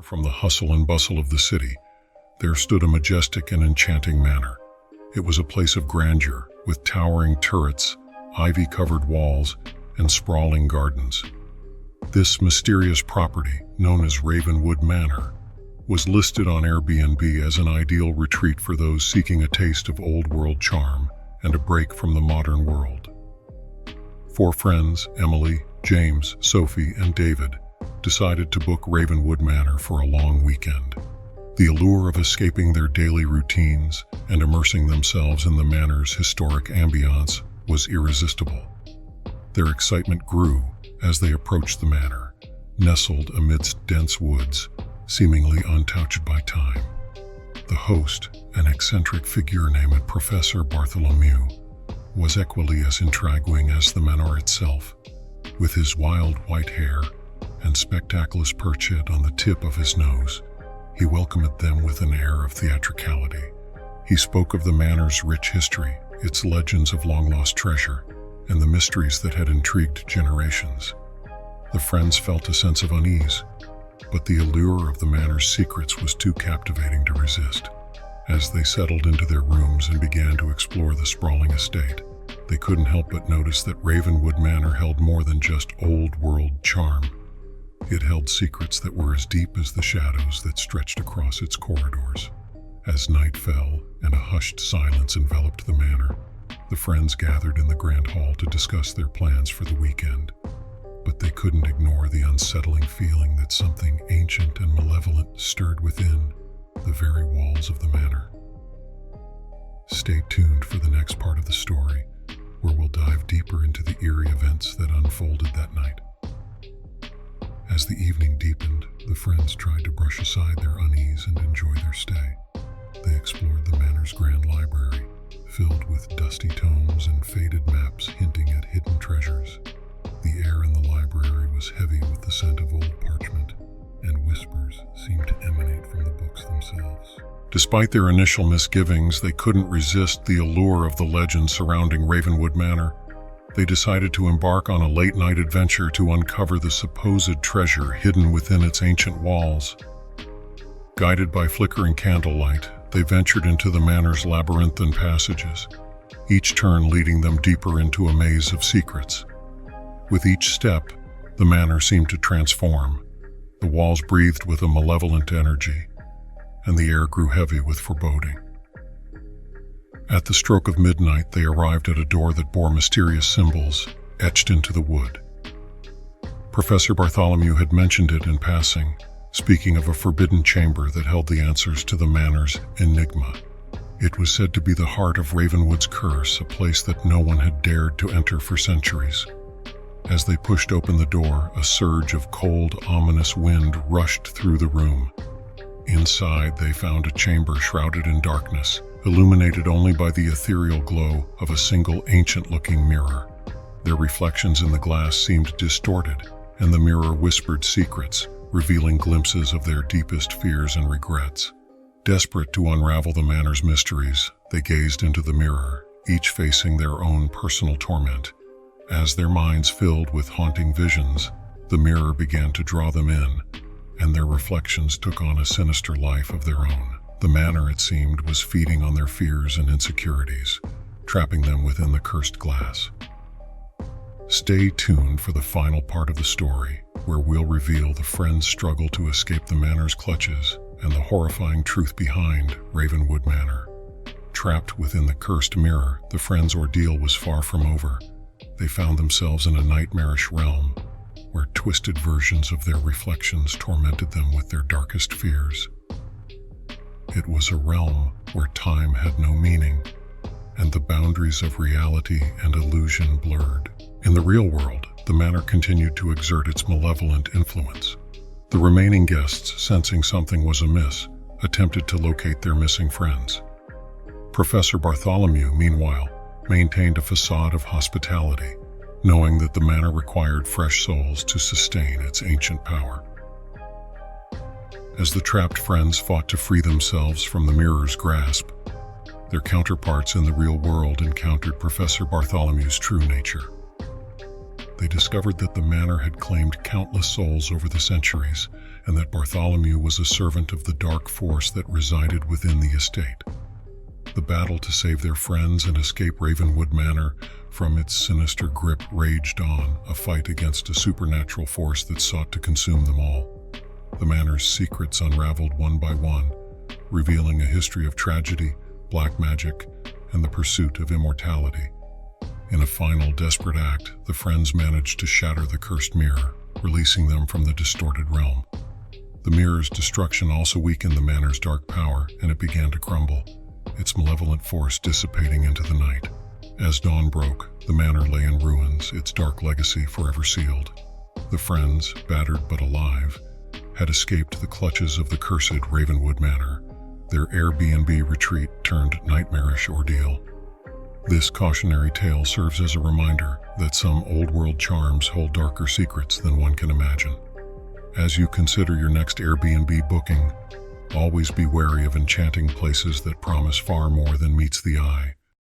from the hustle and bustle of the city, there stood a majestic and enchanting manor. It was a place of grandeur, with towering turrets, ivy-covered walls, and sprawling gardens. This mysterious property, known as Ravenwood Manor, was listed on Airbnb as an ideal retreat for those seeking a taste of old-world charm and a break from the modern world. 4 friends, Emily, James, Sophie, and David, decided to book Ravenwood Manor for a long weekend. The allure of escaping their daily routines and immersing themselves in the manor's historic ambiance was irresistible. Their excitement grew as they approached the manor, nestled amidst dense woods, seemingly untouched by time. The host, an eccentric figure named Professor Bartholomew, was equally as intriguing as the manor itself. With his wild white hair and spectacular perch-head on the tip of his nose, he welcomed them with an air of theatricality. He spoke of the manor's rich history, its legends of long-lost treasure, and the mysteries that had intrigued generations. The friends felt a sense of unease, but the allure of the manor's secrets was too captivating to resist. As they settled into their rooms and began to explore the sprawling estate, they couldn't help but notice that Ravenwood Manor held more than just old-world charm. It held secrets that were as deep as the shadows that stretched across its corridors. As night fell and a hushed silence enveloped the manor, the friends gathered in the grand hall to discuss their plans for the weekend. But they couldn't ignore the unsettling feeling that something ancient and malevolent stirred within the very walls of the manor. Stay tuned for the next part of the story, where we'll dive deeper into the eerie events that unfolded that night. As the evening deepened, the friends tried to brush aside their unease and enjoy their stay. They explored the manor's grand library, filled with dusty tomes and faded maps hinting at hidden treasures. The air in the library was heavy with the scent of old parchment, and whispers seemed to emanate from the books themselves. Despite their initial misgivings, they couldn't resist the allure of the legend surrounding Ravenwood Manor. They decided to embark on a late-night adventure to uncover the supposed treasure hidden within its ancient walls. Guided by flickering candlelight, they ventured into the manor's labyrinthine passages, each turn leading them deeper into a maze of secrets. With each step, the manor seemed to transform. The walls breathed with a malevolent energy, and the air grew heavy with foreboding. At the stroke of midnight, they arrived at a door that bore mysterious symbols etched into the wood. Professor Bartholomew had mentioned it in passing, speaking of a forbidden chamber that held the answers to the manor's enigma. It was said to be the heart of Ravenwood's curse, a place that no one had dared to enter for centuries. As they pushed open the door, a surge of cold, ominous wind rushed through the room. Inside, they found a chamber shrouded in darkness, illuminated only by the ethereal glow of a single ancient-looking mirror. Their reflections in the glass seemed distorted, and the mirror whispered secrets, revealing glimpses of their deepest fears and regrets. Desperate to unravel the manor's mysteries, they gazed into the mirror, each facing their own personal torment. As their minds filled with haunting visions, the mirror began to draw them in, and their reflections took on a sinister life of their own. The manor, it seemed, was feeding on their fears and insecurities, trapping them within the cursed glass. Stay tuned for the final part of the story, where we'll reveal the friends' struggle to escape the manor's clutches and the horrifying truth behind Ravenwood Manor. Trapped within the cursed mirror, the friends' ordeal was far from over. They found themselves in a nightmarish realm, where twisted versions of their reflections tormented them with their darkest fears. It was a realm where time had no meaning, and the boundaries of reality and illusion blurred. In the real world, the manor continued to exert its malevolent influence. The remaining guests, sensing something was amiss, attempted to locate their missing friends. Professor Bartholomew, meanwhile, maintained a facade of hospitality, knowing that the manor required fresh souls to sustain its ancient power. As the trapped friends fought to free themselves from the mirror's grasp, their counterparts in the real world encountered Professor Bartholomew's true nature. They discovered that the manor had claimed countless souls over the centuries, and that Bartholomew was a servant of the dark force that resided within the estate. The battle to save their friends and escape Ravenwood Manor from its sinister grip raged on, a fight against a supernatural force that sought to consume them all. The manor's secrets unraveled one by one, revealing a history of tragedy, black magic, and the pursuit of immortality. In a final desperate act, the friends managed to shatter the cursed mirror, releasing them from the distorted realm. The mirror's destruction also weakened the manor's dark power, and it began to crumble, its malevolent force dissipating into the night. As dawn broke, the manor lay in ruins, its dark legacy forever sealed. The friends, battered but alive, had escaped the clutches of the cursed Ravenwood Manor, their Airbnb retreat turned nightmarish ordeal. This cautionary tale serves as a reminder that some old-world charms hold darker secrets than one can imagine. As you consider your next Airbnb booking, always be wary of enchanting places that promise far more than meets the eye.